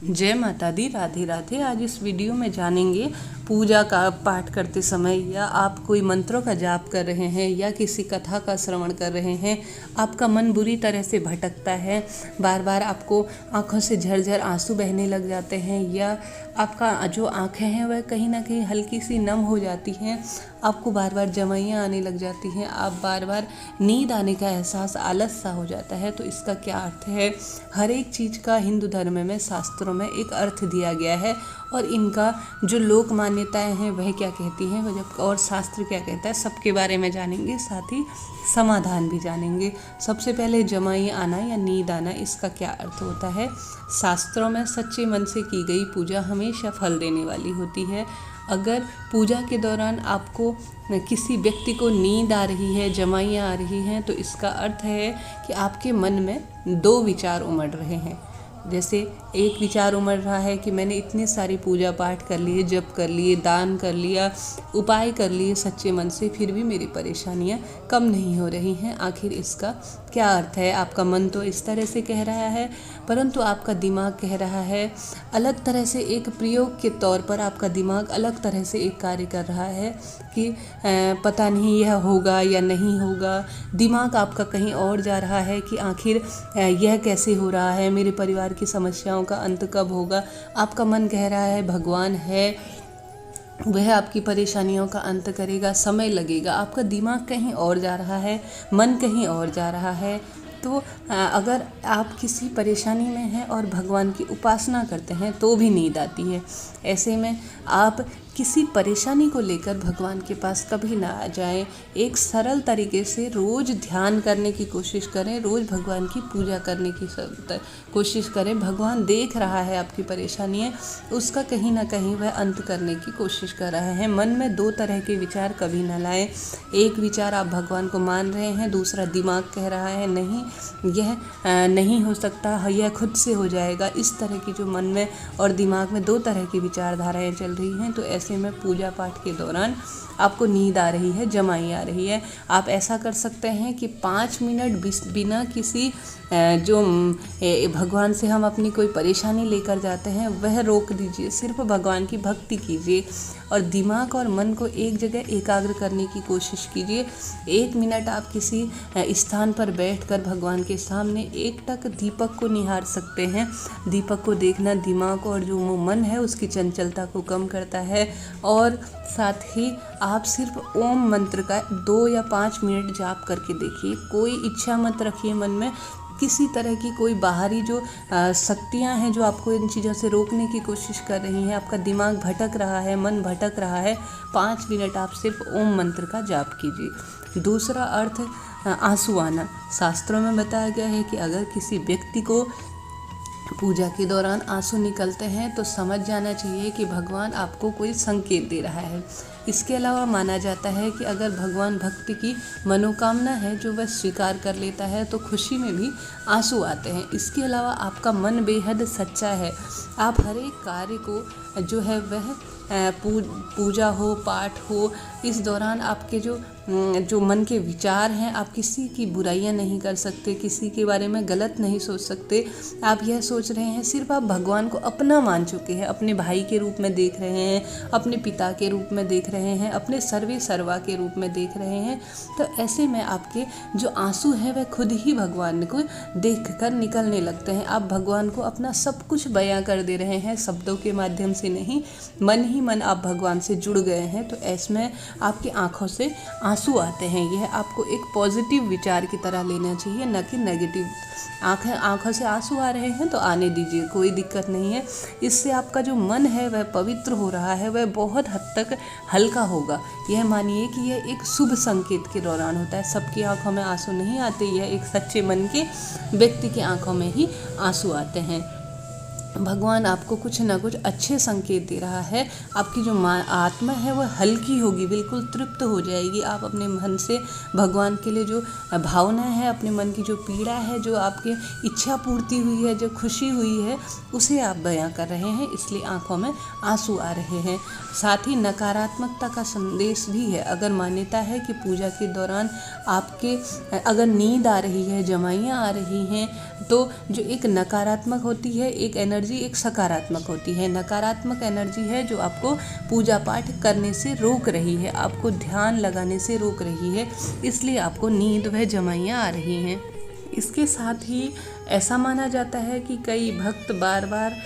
जय माता दी, राधे राधे। आज इस वीडियो में जानेंगे पूजा का पाठ करते समय या आप कोई मंत्रों का जाप कर रहे हैं या किसी कथा का श्रवण कर रहे हैं, आपका मन बुरी तरह से भटकता है, बार बार आपको आंखों से झरझर आंसू बहने लग जाते हैं या आपका जो आंखें हैं वह कहीं ना कहीं हल्की सी नम हो जाती हैं, आपको बार बार जमाइयाँ आने लग जाती हैं, आप बार बार नींद आने का एहसास, आलस सा हो जाता है। तो इसका क्या अर्थ है? हर एक चीज़ का हिंदू धर्म में, शास्त्रों में एक अर्थ दिया गया है और इनका जो लोक मान्यताएं हैं वह क्या कहती हैं, वह जब और शास्त्र क्या कहता है, सबके बारे में जानेंगे, साथ ही समाधान भी जानेंगे। सबसे पहले जमाई आना या नींद आना, इसका क्या अर्थ होता है? शास्त्रों में सच्चे मन से की गई पूजा हमेशा फल देने वाली होती है। अगर पूजा के दौरान आपको किसी व्यक्ति को नींद आ रही है, जमाइयाँ आ रही हैं, तो इसका अर्थ है कि आपके मन में दो विचार उमड़ रहे हैं। जैसे एक विचार उमड़ रहा है कि मैंने इतनी सारी पूजा पाठ कर लिए, जप कर लिए, दान कर लिया, उपाय कर लिए सच्चे मन से, फिर भी मेरी परेशानियां कम नहीं हो रही हैं। आखिर इसका क्या अर्थ है? आपका मन तो इस तरह से कह रहा है, परंतु आपका दिमाग कह रहा है अलग तरह से। एक प्रयोग के तौर पर आपका दिमाग अलग तरह से एक कार्य कर रहा है कि पता नहीं यह होगा या नहीं होगा। दिमाग आपका कहीं और जा रहा है कि आखिर यह कैसे हो रहा है, मेरे परिवार की समस्याओं का अंत कब होगा। आपका मन कह रहा है भगवान है, वह आपकी परेशानियों का अंत करेगा, समय लगेगा। आपका दिमाग कहीं और जा रहा है, मन कहीं और जा रहा है। तो अगर आप किसी परेशानी में हैं और भगवान की उपासना करते हैं तो भी नींद आती है। ऐसे में आप किसी परेशानी को लेकर भगवान के पास कभी ना आ जाएं। एक सरल तरीके से रोज़ ध्यान करने की कोशिश करें, रोज़ भगवान की पूजा करने की कोशिश करें। भगवान देख रहा है आपकी परेशानियाँ, उसका कहीं ना कहीं वह अंत करने की कोशिश कर रहा है। मन में दो तरह के विचार कभी ना लाएं। एक विचार आप भगवान को मान रहे हैं, दूसरा दिमाग कह रहा है नहीं, यह नहीं हो सकता, यह खुद से हो जाएगा। इस तरह की जो मन में और दिमाग में दो तरह की विचारधाराएं चल रही हैं, तो ऐसे में पूजा पाठ के दौरान आपको नींद आ रही है, जमाई आ रही है, आप ऐसा कर सकते हैं कि 5 मिनट बिना किसी जो भगवान से हम अपनी कोई परेशानी लेकर जाते हैं वह रोक दीजिए। सिर्फ भगवान की भक्ति कीजिए और दिमाग और मन को एक जगह एकाग्र करने की कोशिश कीजिए। 1 मिनट आप किसी स्थान पर बैठकर भगवान के सामने एकटक दीपक को निहार सकते हैं। दीपक को देखना दिमाग और जो मन है उसकी चंचलता को कम करता है। और साथ ही आप सिर्फ ओम मंत्र का 2 या 5 मिनट जाप करके देखिए। कोई इच्छा मत रखिए मन में, किसी तरह की कोई बाहरी जो शक्तियाँ हैं जो आपको इन चीज़ों से रोकने की कोशिश कर रही हैं, आपका दिमाग भटक रहा है, मन भटक रहा है, 5 मिनट आप सिर्फ ओम मंत्र का जाप कीजिए। दूसरा अर्थ आंसू आना। शास्त्रों में बताया गया है कि अगर किसी व्यक्ति को पूजा के दौरान आंसू निकलते हैं तो समझ जाना चाहिए कि भगवान आपको कोई संकेत दे रहा है। इसके अलावा माना जाता है कि अगर भगवान भक्ति की मनोकामना है जो वह स्वीकार कर लेता है तो खुशी में भी आंसू आते हैं। इसके अलावा आपका मन बेहद सच्चा है, आप हर एक कार्य को जो है वह पूजा हो, पाठ हो, इस दौरान आपके जो मन के विचार हैं, आप किसी की बुराइयां नहीं कर सकते, किसी के बारे में गलत नहीं सोच सकते। आप यह सोच रहे हैं, सिर्फ आप भगवान को अपना मान चुके हैं, अपने भाई के रूप में देख रहे हैं, अपने पिता के रूप में देख रहे हैं, अपने सर्वे सर्वा के रूप में देख रहे हैं। तो ऐसे में आपके जो आंसू हैं वह खुद ही भगवान को देखकर निकलने लगते हैं। आप भगवान को अपना सब कुछ बयां कर दे रहे हैं, शब्दों के माध्यम से नहीं, मन ही मन आप भगवान से जुड़ गए हैं। तो ऐसमें आपकी आंखों से आंसू आते हैं। यह आपको एक पॉजिटिव विचार की तरह लेना चाहिए, न कि नेगेटिव। आंखों से आंसू आ रहे हैं तो आने दीजिए, कोई दिक्कत नहीं है। इससे आपका जो मन है वह पवित्र हो रहा है, वह बहुत हद तक हल्का होगा। यह मानिए कि यह एक शुभ संकेत के दौरान होता है। सबकी आंखों में आंसू नहीं आते, यह एक सच्चे मन के व्यक्ति की आंखों में ही आंसू आते हैं। भगवान आपको कुछ ना कुछ अच्छे संकेत दे रहा है। आपकी जो आत्मा है वह हल्की होगी, बिल्कुल तृप्त हो जाएगी। आप अपने मन से भगवान के लिए जो भावना है, अपने मन की जो पीड़ा है, जो आपके इच्छा पूर्ति हुई है, जो खुशी हुई है, उसे आप बयां कर रहे हैं, इसलिए आंखों में आंसू आ रहे हैं। साथ ही नकारात्मकता का संदेश भी है। अगर मान्यता है कि पूजा के दौरान आपके अगर नींद आ रही है, जमाइयाँ आ रही हैं, तो जो एक नकारात्मक होती है, एक एनर्जी एनर्जी एक सकारात्मक होती है। नकारात्मक एनर्जी है जो आपको पूजा पाठ करने से रोक रही है, आपको ध्यान लगाने से रोक रही है, इसलिए आपको नींद व जमाइयाँ आ रही हैं। इसके साथ ही ऐसा माना जाता है कि कई भक्त बार बार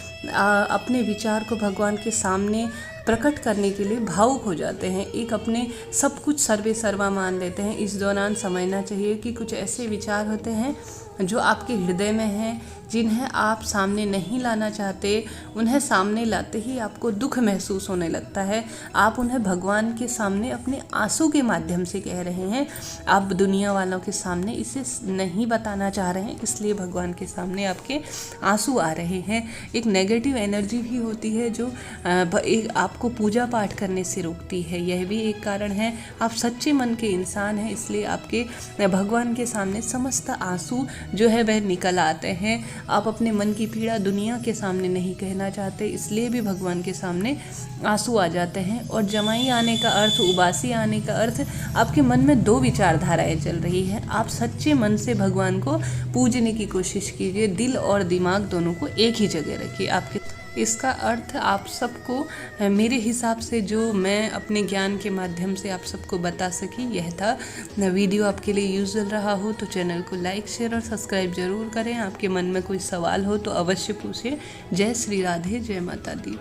अपने विचार को भगवान के सामने प्रकट करने के लिए भावुक हो जाते हैं, एक अपने सब कुछ सर्वे सर्वा मान लेते हैं। इस दौरान समझना चाहिए कि कुछ ऐसे विचार होते हैं जो आपके हृदय में हैं, जिन्हें आप सामने नहीं लाना चाहते, उन्हें सामने लाते ही आपको दुख महसूस होने लगता है। आप उन्हें भगवान के सामने अपने आंसू के माध्यम से कह रहे हैं, आप दुनिया वालों के सामने इसे नहीं बताना चाह रहे हैं, इसलिए भगवान के सामने आपके आंसू आ रहे हैं। एक नेगेटिव एनर्जी भी होती है जो आपको पूजा पाठ करने से रोकती है, यह भी एक कारण है। आप सच्चे मन के इंसान हैं, इसलिए आपके भगवान के सामने समस्त आंसू जो है वह निकल आते हैं। आप अपने मन की पीड़ा दुनिया के सामने नहीं कहना चाहते, इसलिए भी भगवान के सामने आंसू आ जाते हैं। और जमाई आने का अर्थ, उबासी आने का अर्थ, आपके मन में दो विचारधाराएं चल रही है। आप सच्चे मन से भगवान को पूजने की कोशिश कीजिए, दिल और दिमाग दोनों को एक ही जगह रखिए। आपके इसका अर्थ आप सबको मेरे हिसाब से जो मैं अपने ज्ञान के माध्यम से आप सबको बता सकी यह था। वीडियो आपके लिए यूजफुल रहा हो तो चैनल को लाइक, शेयर और सब्सक्राइब जरूर करें। आपके मन में कोई सवाल हो तो अवश्य पूछिए। जय श्री राधे, जय माता दी।